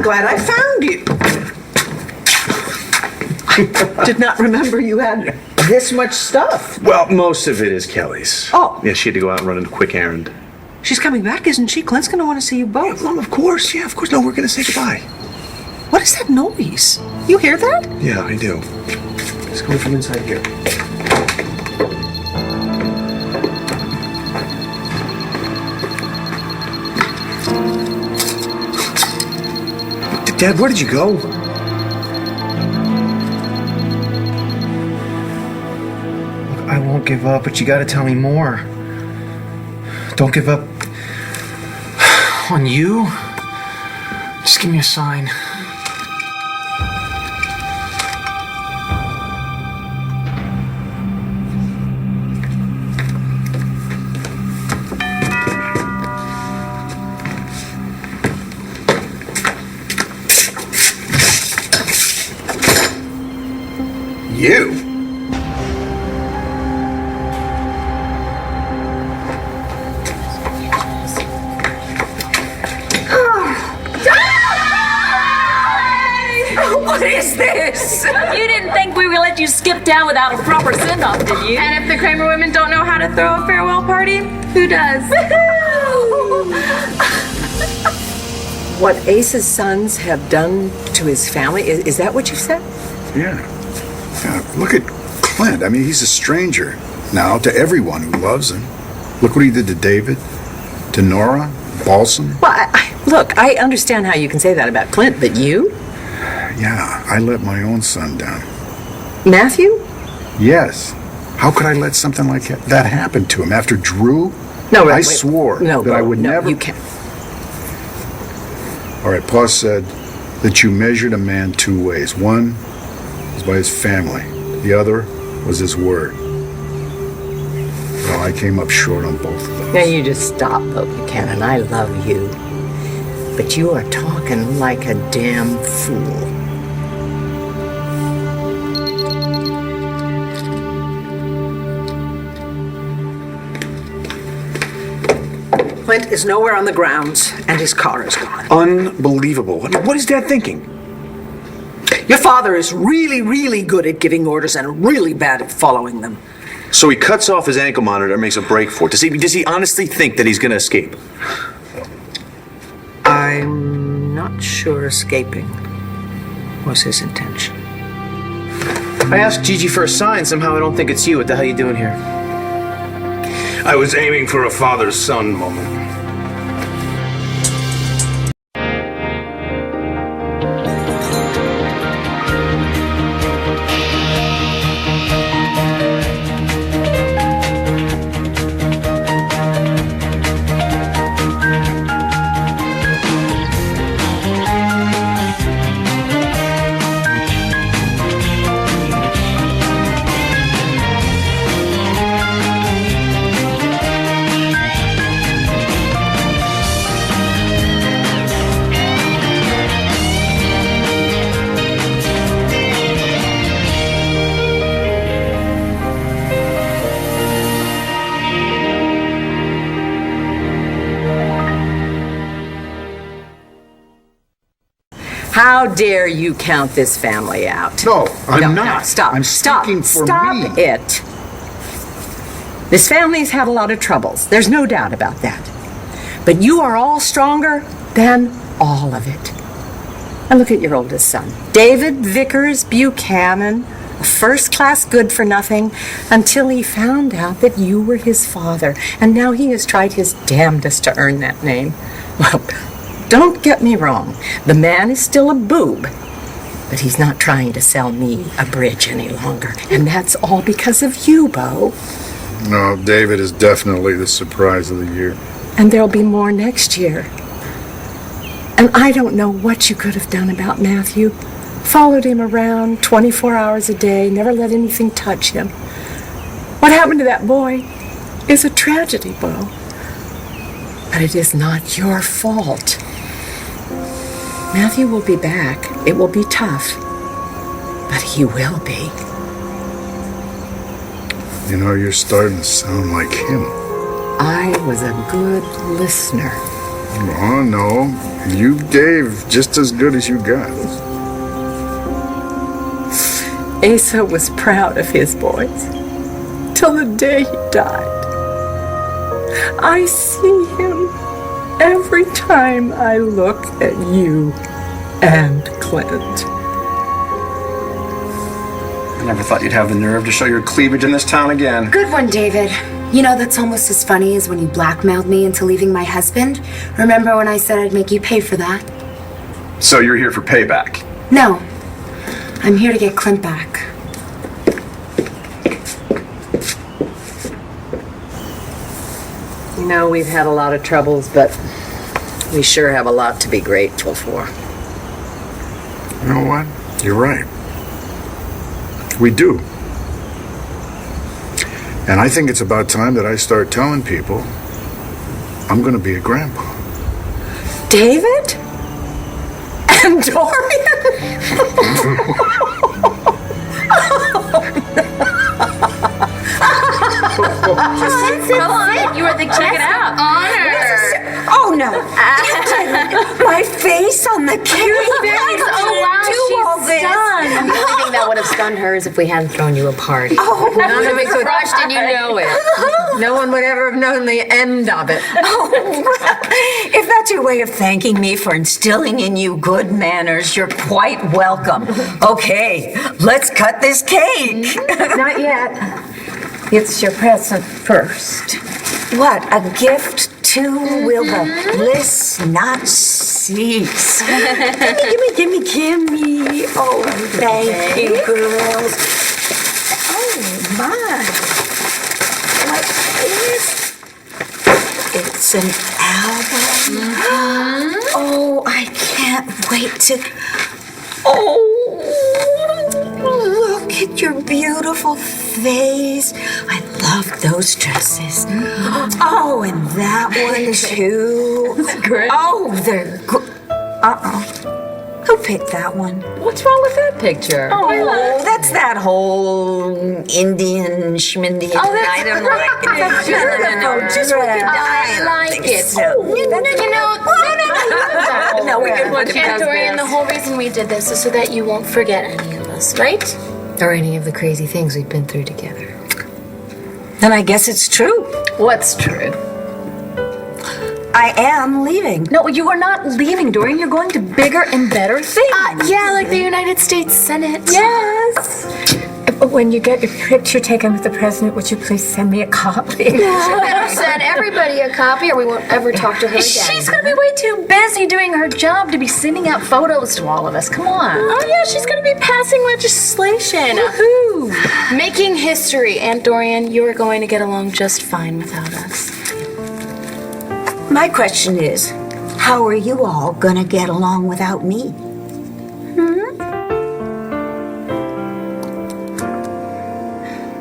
I'm glad I found you. I did not remember you had this much stuff. Well, most of it is Kelly's. Oh. Yeah, she had to go out and run a quick errand. She's coming back, isn't she? Clint's going to want to see you both. Mom, of course. Yeah, of course. No, we're going to say goodbye. What is that noise? You hear that? Yeah, I do. It's coming from inside here. Dad, where did you go? Look, I won't give up, but you gotta tell me more. Don't give up on you. Just give me a sign. You? What is this? You didn't think we would let you skip down without a proper send-off, did you? And if the Kramer women don't know how to throw a farewell party, who does? What Ace's sons have done to his family, is that what you said? Yeah. Look at Clint. I mean, he's a stranger now to everyone who loves him. Look what he did to David, to Nora, Balsam. Well, look, I understand how you can say that about Clint, but you? Yeah, I let my own son down. Matthew? Yes. How could I let something like that happen to him after Drew? No, I swore that I would never. You can't. All right, Pa said that you measured a man two ways. One was by his family. The other was his word. Well, I came up short on both of those. Now you just stop, Pope Buchanan. I love you. But you are talking like a damn fool. Clint is nowhere on the grounds, and his car is gone. Unbelievable. I mean, what is Dad thinking? Your father is really, really good at giving orders and really bad at following them. So he cuts off his ankle monitor and makes a break for it. Does he honestly think that he's going to escape? I'm not sure escaping was his intention. I asked Gigi for a sign. Somehow I don't think it's you. What the hell are you doing here? I was aiming for a father-son moment. How dare you count this family out? No, I'm not. No, stop. I'm stop. speaking for stop me. it. This family's had a lot of troubles. There's no doubt about that. But you are all stronger than all of it. And look at your oldest son, David Vickers Buchanan, a first-class good-for-nothing, until he found out that you were his father. And now he has tried his damnedest to earn that name. Well, don't get me wrong. The man is still a boob. But he's not trying to sell me a bridge any longer. And that's all because of you, Bo. No, David is definitely the surprise of the year. And there'll be more next year. And I don't know what you could have done about Matthew. Followed him around 24 hours a day, never let anything touch him. What happened to that boy is a tragedy, Bo. But it is not your fault. Matthew will be back. It will be tough. But he will be. You know, you're starting to sound like him. I was a good listener. Oh, no. You gave just as good as you got. Asa was proud of his boys till the day he died. I see him every time I look at you and Clint. I never thought you'd have the nerve to show your cleavage in this town again. Good one, David. You know, that's almost as funny as when you blackmailed me into leaving my husband. Remember when I said I'd make you pay for that? So you're here for payback? No. I'm here to get Clint back. You know, we've had a lot of troubles, but we sure have a lot to be grateful for. You know what? You're right. We do. And I think it's about time that I start telling people I'm going to be a grandpa. David? And Dorian? You are the check it out. Honor. Oh, no. My face on the cake. Oh, wow, she's stunned. The only thing that would have stunned her is if we hadn't thrown you a party. Oh, None of it could crushed and you know it. No one would ever have known the end of it. If that's your way of thanking me for instilling in you good manners, you're quite welcome. Okay, let's cut this cake. Not yet. It's your present first. What, a gift too? Will the bliss not cease? Gimme. Oh, thank you, girls. Oh, my. What's this? It's an album. Oh, I can't wait to... Oh, look at your beautiful face. I love those dresses. Oh, and that one too. Great. Oh, they're good. Who picked that one? What's wrong with that picture? Oh, that's that whole Indian schmindian. Oh, that's I don't great. like it. No, just look at I like it. So. No, we can put And Dorian, the whole reason we did this is so that you won't forget any of us, right? Or any of the crazy things we've been through together. Then I guess it's true. What's true? I am leaving. No, you are not leaving, Dorian. You're going to bigger and better things. Yeah, like the United States Senate. Yes. When you get your picture taken with the president, would you please send me a copy? You better send everybody a copy or we won't ever talk to her again. She's going to be way too busy doing her job to be sending out photos to all of us. Come on. Oh, yeah, she's going to be passing legislation. Woohoo! Making history. Aunt Dorian, you are going to get along just fine without us. My question is, how are you all gonna get along without me?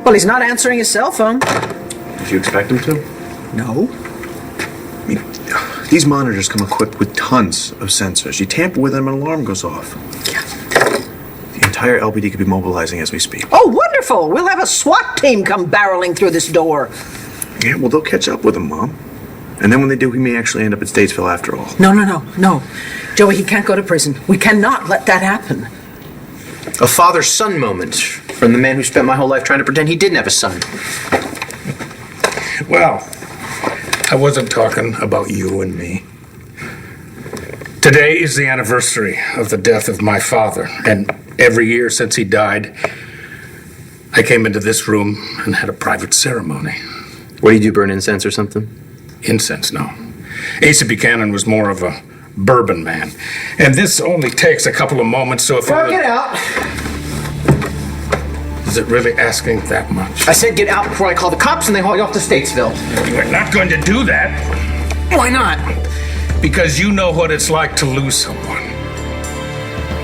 Well, he's not answering his cell phone. Did you expect him to? No. I mean, these monitors come equipped with tons of sensors. You tamper with them, an alarm goes off. The entire LBD could be mobilizing as we speak. Oh, wonderful! We'll have a SWAT team come barreling through this door. Yeah, well, they'll catch up with him, Mom. And then when they do, he may actually end up at Statesville after all. No. Joey, he can't go to prison. We cannot let that happen. A father-son moment from the man who spent my whole life trying to pretend he didn't have a son. Well, I wasn't talking about you and me. Today is the anniversary of the death of my father, and every year since he died, I came into this room and had a private ceremony. What did you burn, incense or something? Incense, no. Asa Buchanan was more of a bourbon man. And this only takes a couple of moments, so if Get out! Is it really asking that much? I said get out before I call the cops and they haul you off to Statesville. We're not going to do that. Why not? Because you know what it's like to lose someone.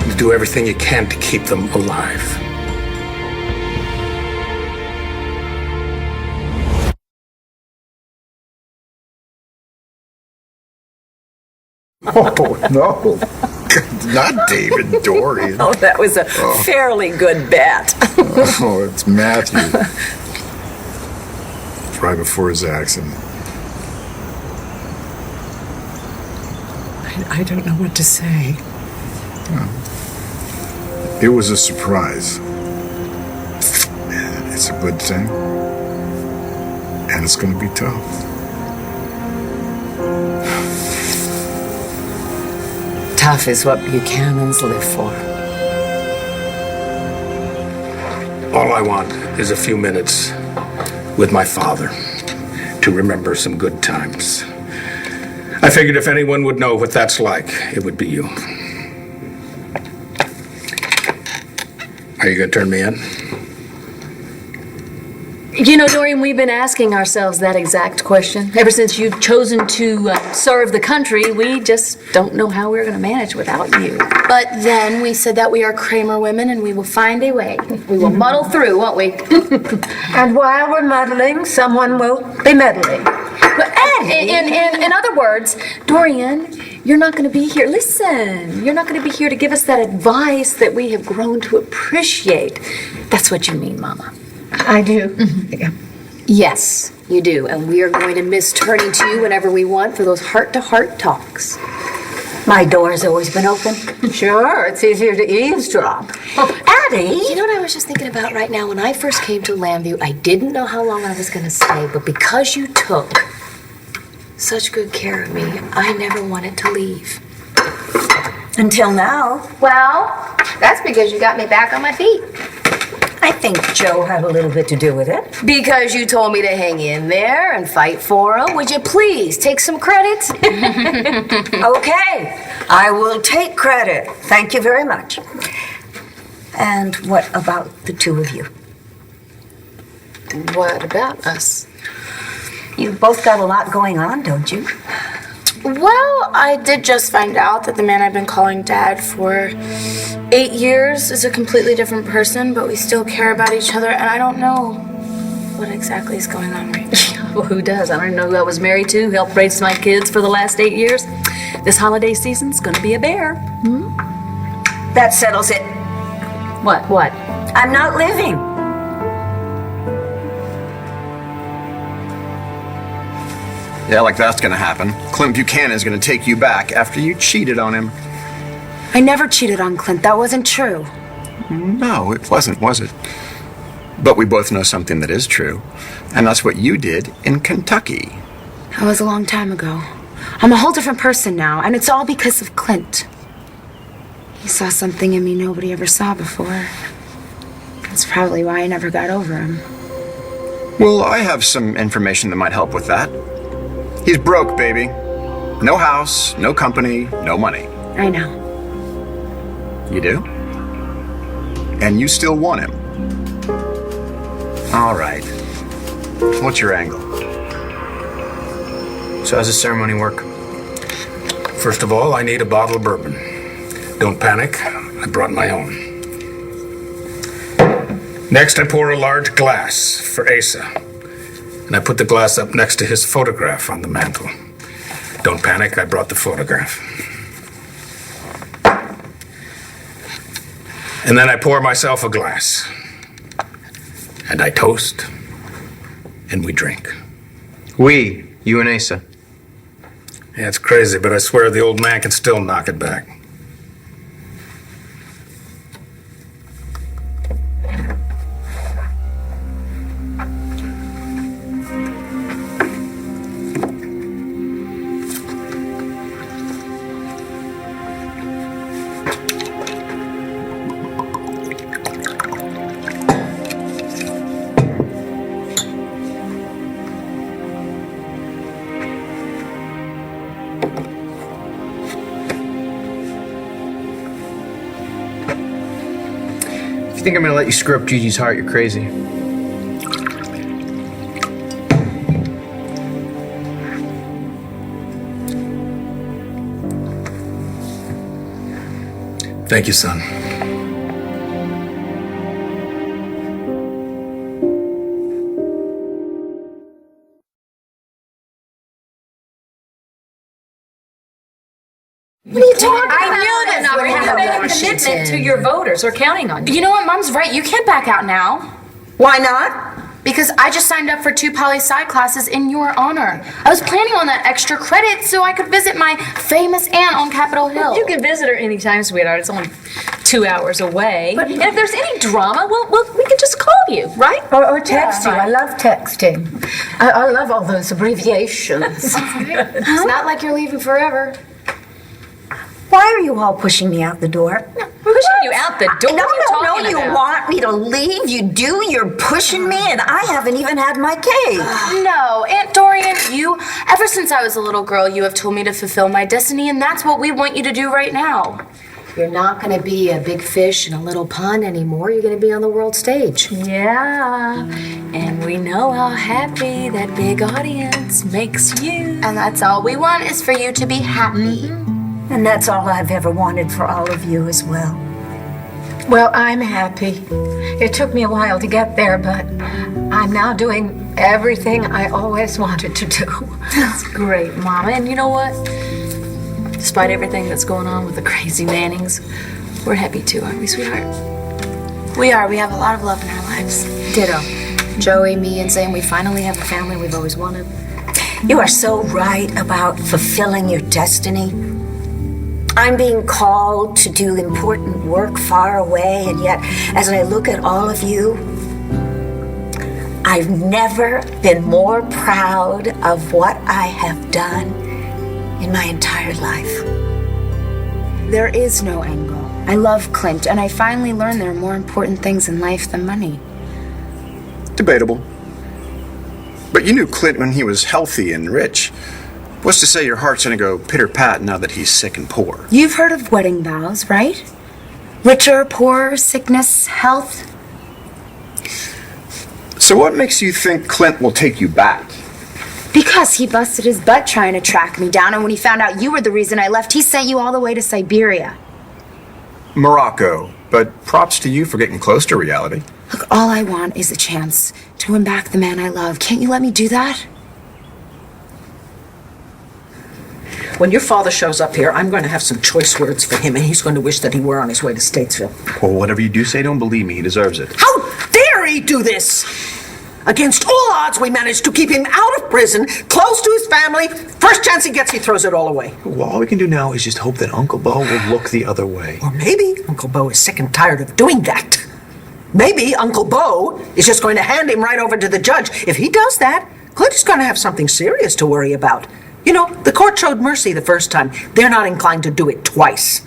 You do everything you can to keep them alive. Oh, no. Not David Dorian. Oh, that was a fairly good bet. Oh, it's Matthew. It's right before his accident. I don't know what to say. It was a surprise. It's a good thing. And it's going to be tough. Tough is what Buchanans live for. All I want is a few minutes with my father to remember some good times. I figured if anyone would know what that's like, it would be you. Are you going to turn me in? You know, Dorian, we've been asking ourselves that exact question. Ever since you've chosen to serve the country, we just don't know how we're going to manage without you. But then we said that we are Kramer women and we will find a way. We will muddle through, won't we? And while we're muddling, someone will be meddling. But in other words, Dorian, you're not going to be here. Listen, you're not going to be here to give us that advice that we have grown to appreciate. That's what you mean, Mama. I do. Mm-hmm. Yes, you do. And we are going to miss turning to you whenever we want for those heart-to-heart talks. My door has always been open. Sure, it's easier to eavesdrop. Addie! You know what I was just thinking about right now? When I first came to Lambview, I didn't know how long I was going to stay, but because you took such good care of me, I never wanted to leave. Until now. Well, that's because you got me back on my feet. I think Joe had a little bit to do with it. Because you told me to hang in there and fight for him. Would you please take some credit? Okay, I will take credit. Thank you very much. And what about the two of you? What about us? You've both got a lot going on, don't you? Well, I did just find out that the man I've been calling Dad for 8 years is a completely different person, but we still care about each other, and I don't know what exactly is going on right now. Well, who does? I don't even know who I was married to, helped raise my kids for the last 8 years. This holiday season's gonna be a bear. That settles it. What? I'm not leaving. Yeah, like that's gonna happen. Clint Buchanan is gonna take you back after you cheated on him. I never cheated on Clint. That wasn't true. No, it wasn't, was it? But we both know something that is true, and that's what you did in Kentucky. That was a long time ago. I'm a whole different person now, and it's all because of Clint. He saw something in me nobody ever saw before. That's probably why I never got over him. Well, I have some information that might help with that. He's broke, baby. No house, no company, no money. I know. You do? And you still want him? All right. What's your angle? So how's the ceremony work? First of all, I need a bottle of bourbon. Don't panic, I brought my own. Next, I pour a large glass for Asa. And I put the glass up next to his photograph on the mantle. Don't panic, I brought the photograph. And then I pour myself a glass. And I toast. And we drink. We, you and Asa. Yeah, it's crazy, but I swear the old man can still knock it back. If you think I'm gonna let you screw up Gigi's heart, you're crazy. Thank you, son. What are you talking about? I knew that That's not what going to happened, make a commitment Washington. to your voters or counting on you. You know what? Mom's right. You can't back out now. Why not? Because I just signed up for 2 poli-sci classes in your honor. I was planning on that extra credit so I could visit my famous aunt on Capitol Hill. You can visit her anytime, sweetheart. It's only 2 hours away. And if there's any drama, we can just call you, right? Or text you. I love texting. I love all those abbreviations. It's not like you're leaving forever. Why are you all pushing me out the door? Pushing you out the door? No, What are you no, talking you about? want me to leave? You do? You're pushing me, and I haven't even had my cake. No, Aunt Dorian, ever since I was a little girl, you have told me to fulfill my destiny, and that's what we want you to do right now. You're not going to be a big fish in a little pond anymore. You're going to be on the world stage. Yeah, and we know how happy that big audience makes you. And that's all we want is for you to be happy. And that's all I've ever wanted for all of you as well. Well, I'm happy. It took me a while to get there, but I'm now doing everything I always wanted to do. That's great, Mama. And you know what? Despite everything that's going on with the crazy Mannings, we're happy too, aren't we, sweetheart? We are. We have a lot of love in our lives. Ditto. Joey, me, and Zane, we finally have a family we've always wanted. You are so right about fulfilling your destiny. I'm being called to do important work far away, and yet, as I look at all of you, I've never been more proud of what I have done in my entire life. There is no end goal. I love Clint, and I finally learned there are more important things in life than money. Debatable. But you knew Clint when he was healthy and rich. What's to say your heart's gonna go pitter-pat now that he's sick and poor? You've heard of wedding vows, right? Richer, poorer, sickness, health. So what makes you think Clint will take you back? Because he busted his butt trying to track me down, and when he found out you were the reason I left, he sent you all the way to Siberia. Morocco. But props to you for getting close to reality. Look, all I want is a chance to win back the man I love. Can't you let me do that? When your father shows up here, I'm going to have some choice words for him, and he's going to wish that he were on his way to Statesville. Well, whatever you do say, don't believe me. He deserves it. How dare he do this? Against all odds, we managed to keep him out of prison, close to his family. First chance he gets, he throws it all away. Well, all we can do now is just hope that Uncle Bo will look the other way. Or maybe Uncle Bo is sick and tired of doing that. Maybe Uncle Bo is just going to hand him right over to the judge. If he does that, Clint is going to have something serious to worry about. You know, the court showed mercy the first time. They're not inclined to do it twice.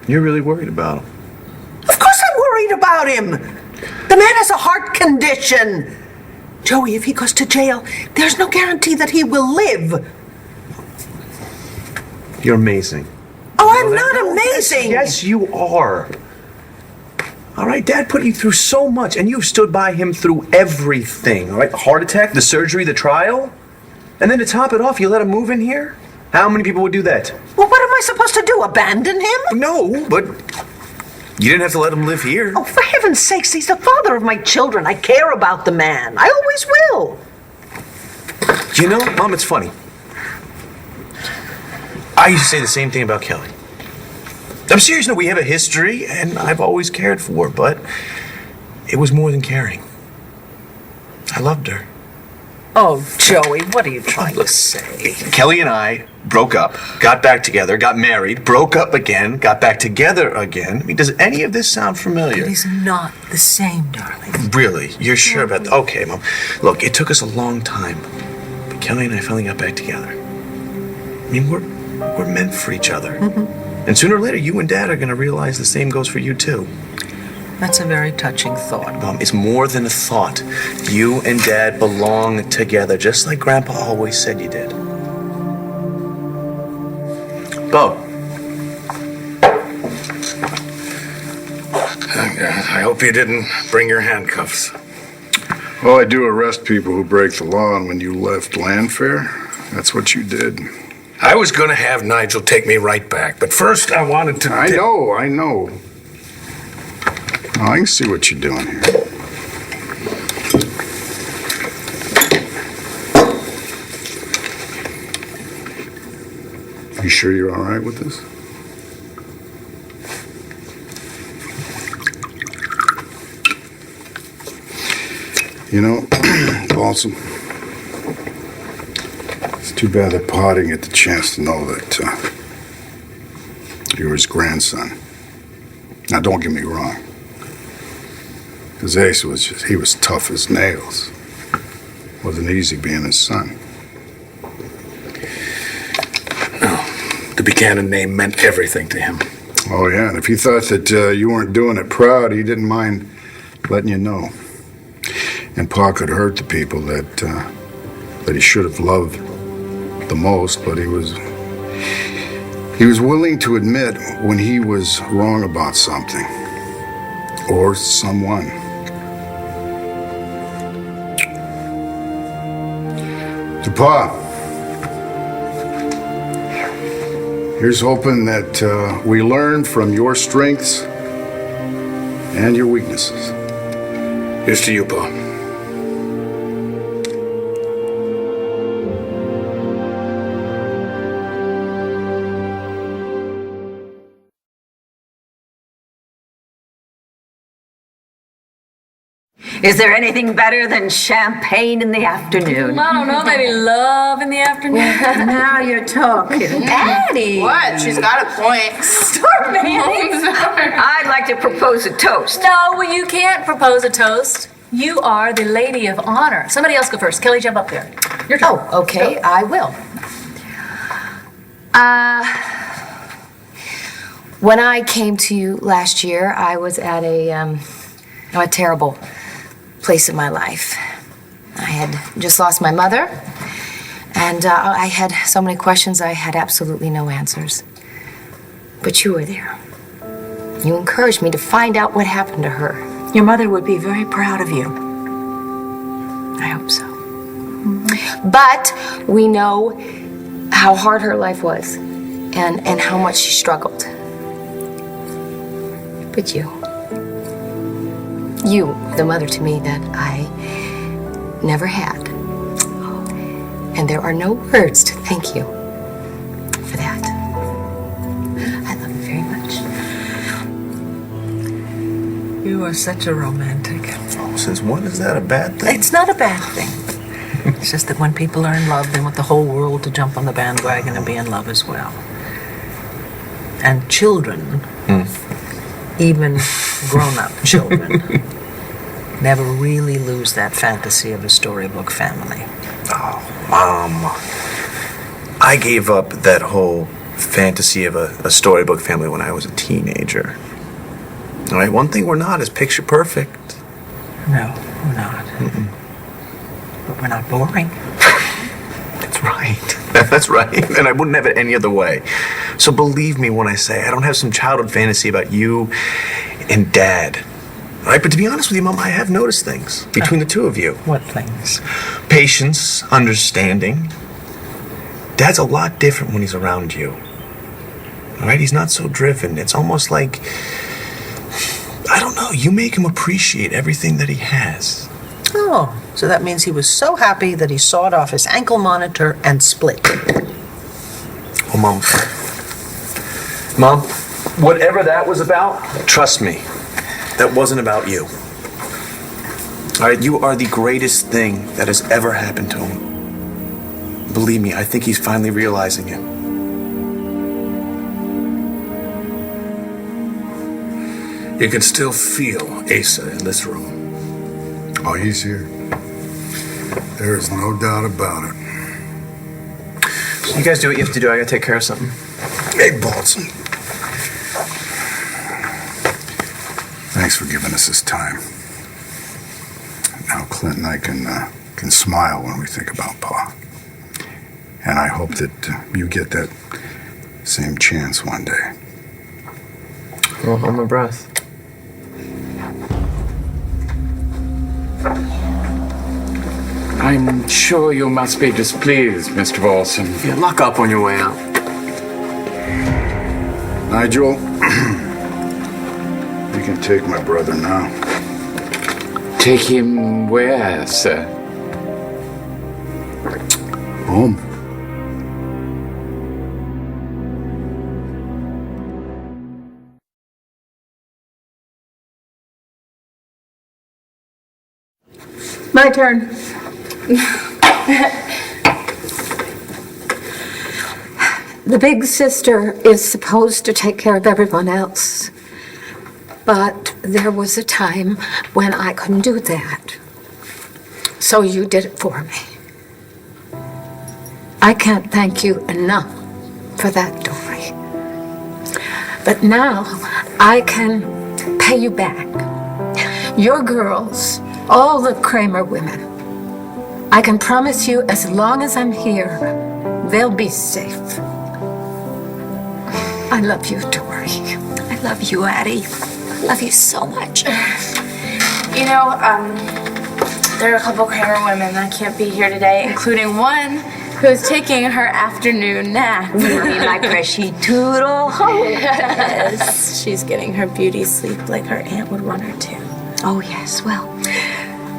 You're really worried about him. Of course I'm worried about him. The man has a heart condition. Joey, if he goes to jail, there's no guarantee that he will live. You're amazing. Oh, I'm not amazing. Yes, you are. All right, Dad put you through so much, and you've stood by him through everything. All right, the heart attack, the surgery, the trial. And then to top it off, you let him move in here? How many people would do that? Well, what am I supposed to do, abandon him? No, but you didn't have to let him live here. Oh, for heaven's sakes, he's the father of my children. I care about the man. I always will. You know, Mom, it's funny. I used to say the same thing about Kelly. I'm serious, no, we have a history, and I've always cared for her, but it was more than caring. I loved her. Oh, Joey, what are you trying to say? Kelly and I broke up, got back together, got married, broke up again, got back together again. I mean, does any of this sound familiar? It is not the same, darling. Really? You're sure about that? Okay, Mom. Look, it took us a long time, but Kelly and I finally got back together. I mean, we're meant for each other. Mm-hmm. And sooner or later, you and Dad are going to realize the same goes for you, too. That's a very touching thought. Mom, it's more than a thought. You and Dad belong together, just like Grandpa always said you did. Bo. I hope you didn't bring your handcuffs. Well, I do arrest people who break the law, and when you left Landfair, that's what you did. I was going to have Nigel take me right back, but first I wanted to... I know. Oh, I can see what you're doing here. You sure you're all right with this? You know, Balsam, it's too bad that Pa didn't get the chance to know that you were his grandson. Now, don't get me wrong. Because Ace he was tough as nails. Wasn't easy being his son. The Buchanan name meant everything to him. Oh, yeah, and if he thought that you weren't doing it proud, he didn't mind letting you know. And Pa could hurt the people that he should have loved the most, but he was willing to admit when he was wrong about something or someone. To Pa, here's hoping that we learn from your strengths and your weaknesses. Here's to you, Pa. Is there anything better than champagne in the afternoon? I don't know, maybe love in the afternoon. Now you're talking. Daddy! What? She's got a point. Start, man. I'd like to propose a toast. No, well, you can't propose a toast. You are the lady of honor. Somebody else go first. Kelly, jump up there. Your turn. Oh, okay, Go. I will. When I came to you last year, I was at a terrible place in my life. I had just lost my mother, and I had so many questions, I had absolutely no answers. But you were there. You encouraged me to find out what happened to her. Your mother would be very proud of you. I hope so. But we know how hard her life was and how much she struggled. But you, the mother to me that I never had. And there are no words to thank you for that. I love you very much. You are such a romantic. Oh, since when is that a bad thing? It's not a bad thing. It's just that when people are in love, they want the whole world to jump on the bandwagon and be in love as well. And children, even grown-up children, never really lose that fantasy of a storybook family. Oh, Mom. I gave up that whole fantasy of a storybook family when I was a teenager. All right, one thing we're not is picture perfect. No, we're not. But we're not boring. That's right. That's right. And I wouldn't have it any other way. So believe me when I say I don't have some childhood fantasy about you and Dad. All right, but to be honest with you, Mom, I have noticed things between the two of you. What things? Patience, understanding. Dad's a lot different when he's around you. All right, he's not so driven. It's almost like, I don't know, you make him appreciate everything that he has. Oh, so that means he was so happy that he sawed off his ankle monitor and split. Oh, Mom, whatever that was about, trust me, that wasn't about you. All right, you are the greatest thing that has ever happened to him. Believe me, I think he's finally realizing it. You can still feel Asa in this room. Oh, he's here. There is no doubt about it. You guys do what you have to do. I gotta take care of something. Hey, Balsam. Thanks for giving us this time. Now, Clint and I can smile when we think about Pa. And I hope that you get that same chance one day. Well, hold my breath. I'm sure you must be displeased, Mr. Balsam. Yeah, lock up on your way out. Nigel, you can take my brother now. Take him where, sir? Home. My turn. The big sister is supposed to take care of everyone else. But there was a time when I couldn't do that. So you did it for me. I can't thank you enough for that, Dory. But now I can pay you back. Your girls, all the Kramer women, I can promise you as long as I'm here, they'll be safe. I love you, Dory. I love you, Addie. I love you so much. You know, there are a couple Kramer women that can't be here today, including one who's taking her afternoon nap. You mean my precious Toodle? Oh, Yes, she's getting her beauty sleep like her aunt would want her to. Oh, yes. Well,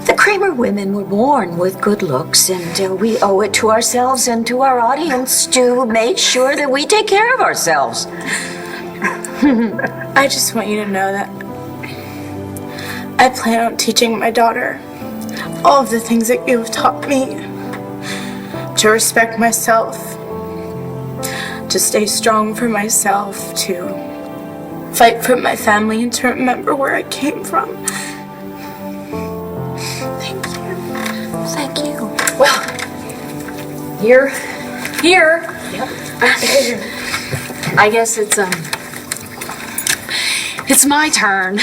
the Kramer women were born with good looks, and we owe it to ourselves and to our audience to make sure that we take care of ourselves. I just want you to know that I plan on teaching my daughter all of the things that you have taught me. To respect myself, to stay strong for myself, to fight for my family, and to remember where I came from. Thank you. Thank you. Well, here. Yep. I guess it's my turn.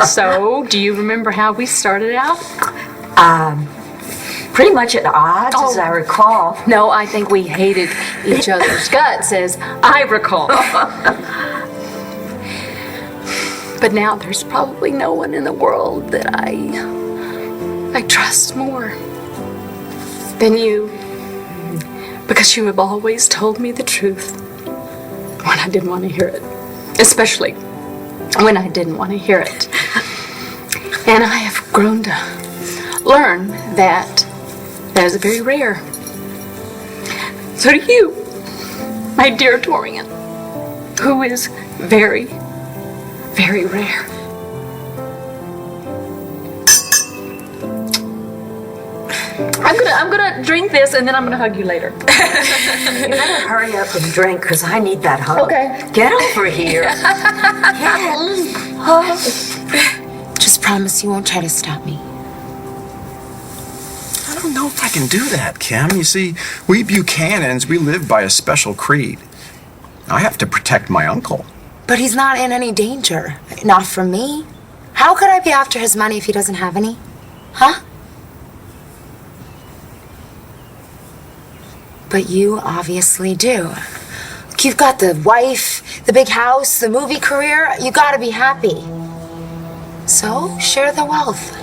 So, do you remember how we started out? Pretty much at odds, as I recall. No, I think we hated each other's guts, as I recall. But now there's probably no one in the world that I trust more than you. Because you have always told me the truth when I didn't want to hear it. Especially when I didn't want to hear it. And I have grown to learn that is very rare. So do you, my dear Dorian, who is very, very rare. I'm gonna drink this and then I'm gonna hug you later. You better hurry up and drink, because I need that hug. Okay. Get over here. Just promise you won't try to stop me. I don't know if I can do that, Kim. You see, we Buchanans, we live by a special creed. I have to protect my uncle. But he's not in any danger. Not from me. How could I be after his money if he doesn't have any? Huh? But you obviously do. You've got the wife, the big house, the movie career. You gotta be happy. So, share the wealth.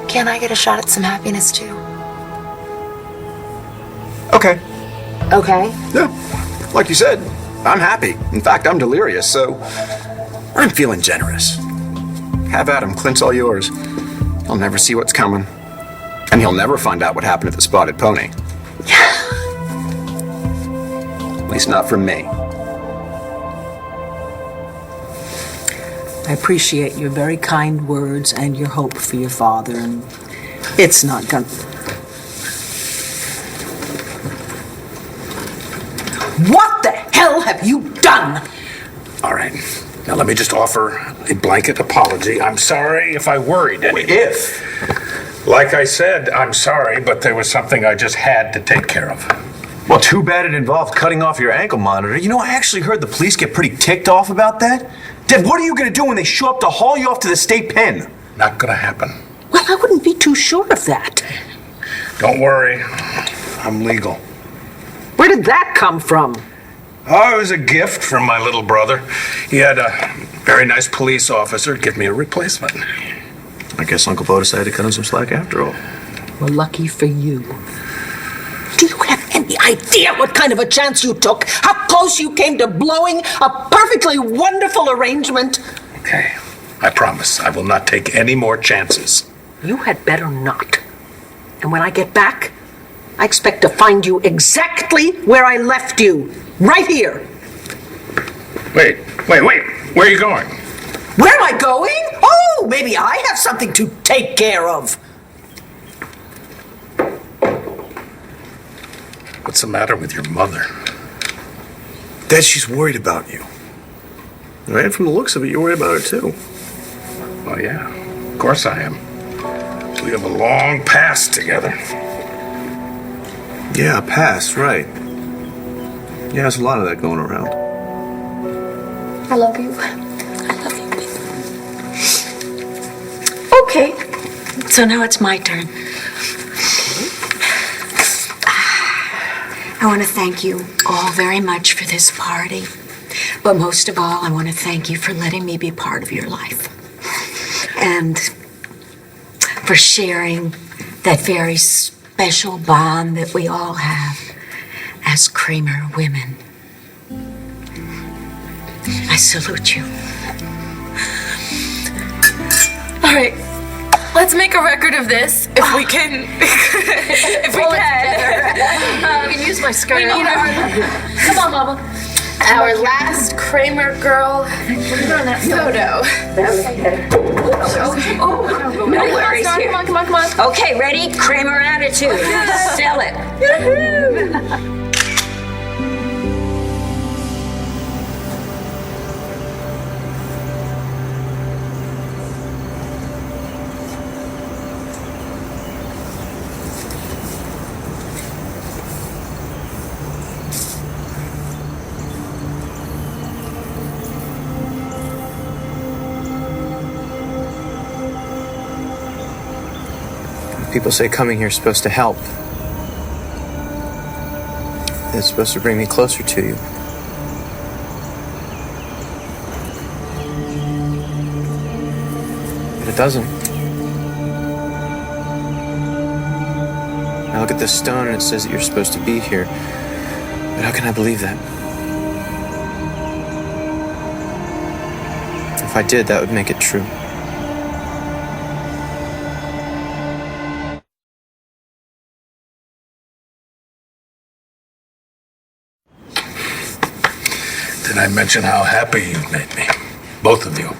Can't I get a shot at some happiness too? Okay. Okay. Yeah. Like you said, I'm happy. In fact, I'm delirious, so I'm feeling generous. Have at him. Clint's all yours. He'll never see what's coming. And he'll never find out what happened at the Spotted Pony. At least not from me. I appreciate your very kind words and your hope for your father, and it's not gonna... What the hell have you done? All right. Now let me just offer a blanket apology. I'm sorry if I worried anyone. If. Like I said, I'm sorry, but there was something I just had to take care of. Well, too bad it involved cutting off your ankle monitor. You know, I actually heard the police get pretty ticked off about that. Dad, what are you going to do when they show up to haul you off to the state pen? Not gonna happen. Well, I wouldn't be too sure of that. Don't worry. I'm legal. Where did that come from? Oh, it was a gift from my little brother. He had a very nice police officer give me a replacement. I guess Uncle Bo decided to cut him some slack after all. Well, lucky for you. Do you have any idea what kind of a chance you took? How close you came to blowing a perfectly wonderful arrangement? Okay, I promise I will not take any more chances. You had better not. And when I get back, I expect to find you exactly where I left you. Right here. Wait. Where are you going? Where am I going? Oh, maybe I have something to take care of. What's the matter with your mother? Dad, she's worried about you. Right from the looks of it, you're worried about her too. Well, yeah, of course I am. We have a long past together. Yeah, past, right. Yeah, there's a lot of that going around. I love you. Okay, so now it's my turn. I want to thank you all very much for this party. But most of all, I want to thank you for letting me be part of your life. And for sharing that very special bond that we all have as Kramer women. I salute you. All right, let's make a record of this if we can. If we can. You can use my skirt. Come on, Mama. Our last Kramer girl photo. No worries here. Come on. Okay, ready? Kramer attitude. Sell it. People say coming here is supposed to help. It's supposed to bring me closer to you. But it doesn't. I look at this stone and it says that you're supposed to be here. But how can I believe that? If I did, that would make it true. Did I mention how happy you've made me? Both of you.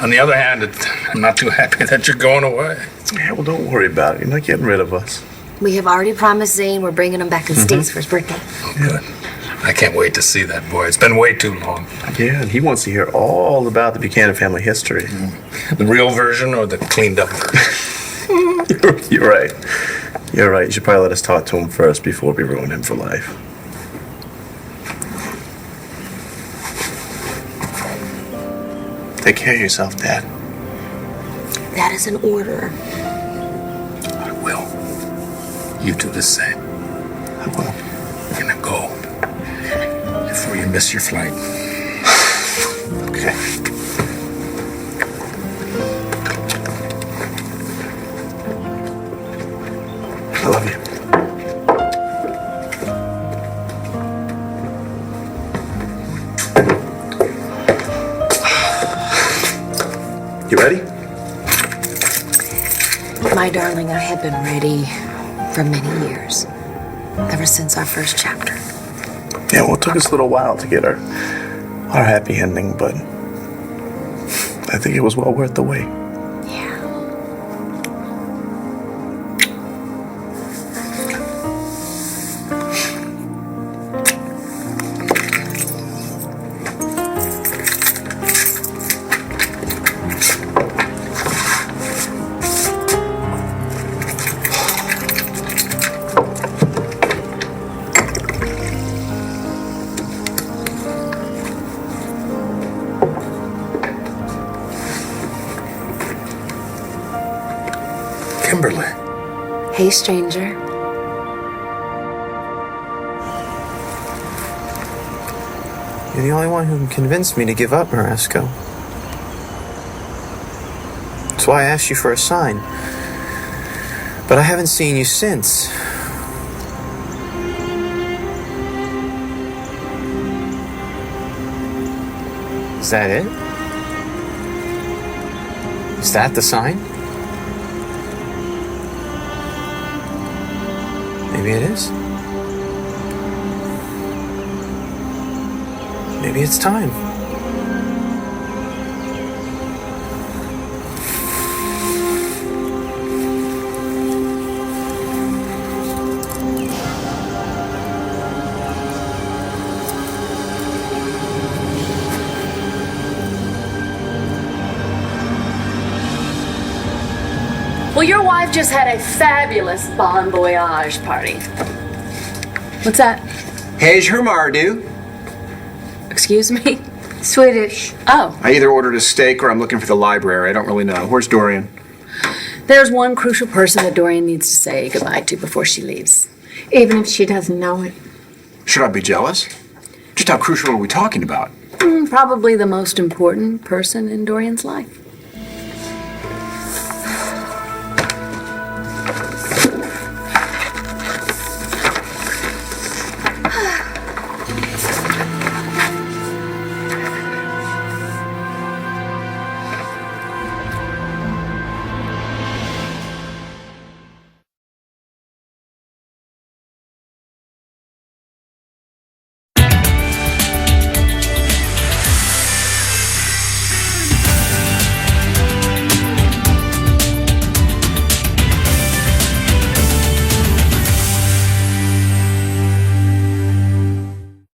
On the other hand, I'm not too happy that you're going away. Yeah, well, don't worry about it. You're not getting rid of us. We have already promised Zane we're bringing him back in States for his birthday. Oh, good. I can't wait to see that boy. It's been way too long. Yeah, and he wants to hear all about the Buchanan family history. The real version or the cleaned up version? You're right. You're right. You should probably let us talk to him first before we ruin him for life. Take care of yourself, Dad. That is an order. I will. You do the same. I will. You're gonna go before you miss your flight. Okay. I love you. You ready? My darling, I have been ready for many years. Ever since our first chapter. Yeah, well, it took us a little while to get our happy ending, but I think it was well worth the wait. Yeah. Kimberly. Hey, stranger. You're the only one who can convince me to give up, Marasco. That's why I asked you for a sign. But I haven't seen you since. Is that it? Is that the sign? Maybe it is. Maybe it's time. Well, your wife just had a fabulous bon voyage party. What's that? Hej hur mår du? Excuse me? Swedish. Oh, I either ordered a steak or I'm looking for the library. I don't really know. Where's Dorian? there's one crucial person that Dorian needs to say goodbye to before she leaves. Even if she doesn't know it. Should I be jealous? Just how crucial are we talking about? Probably the most important person in Dorian's life.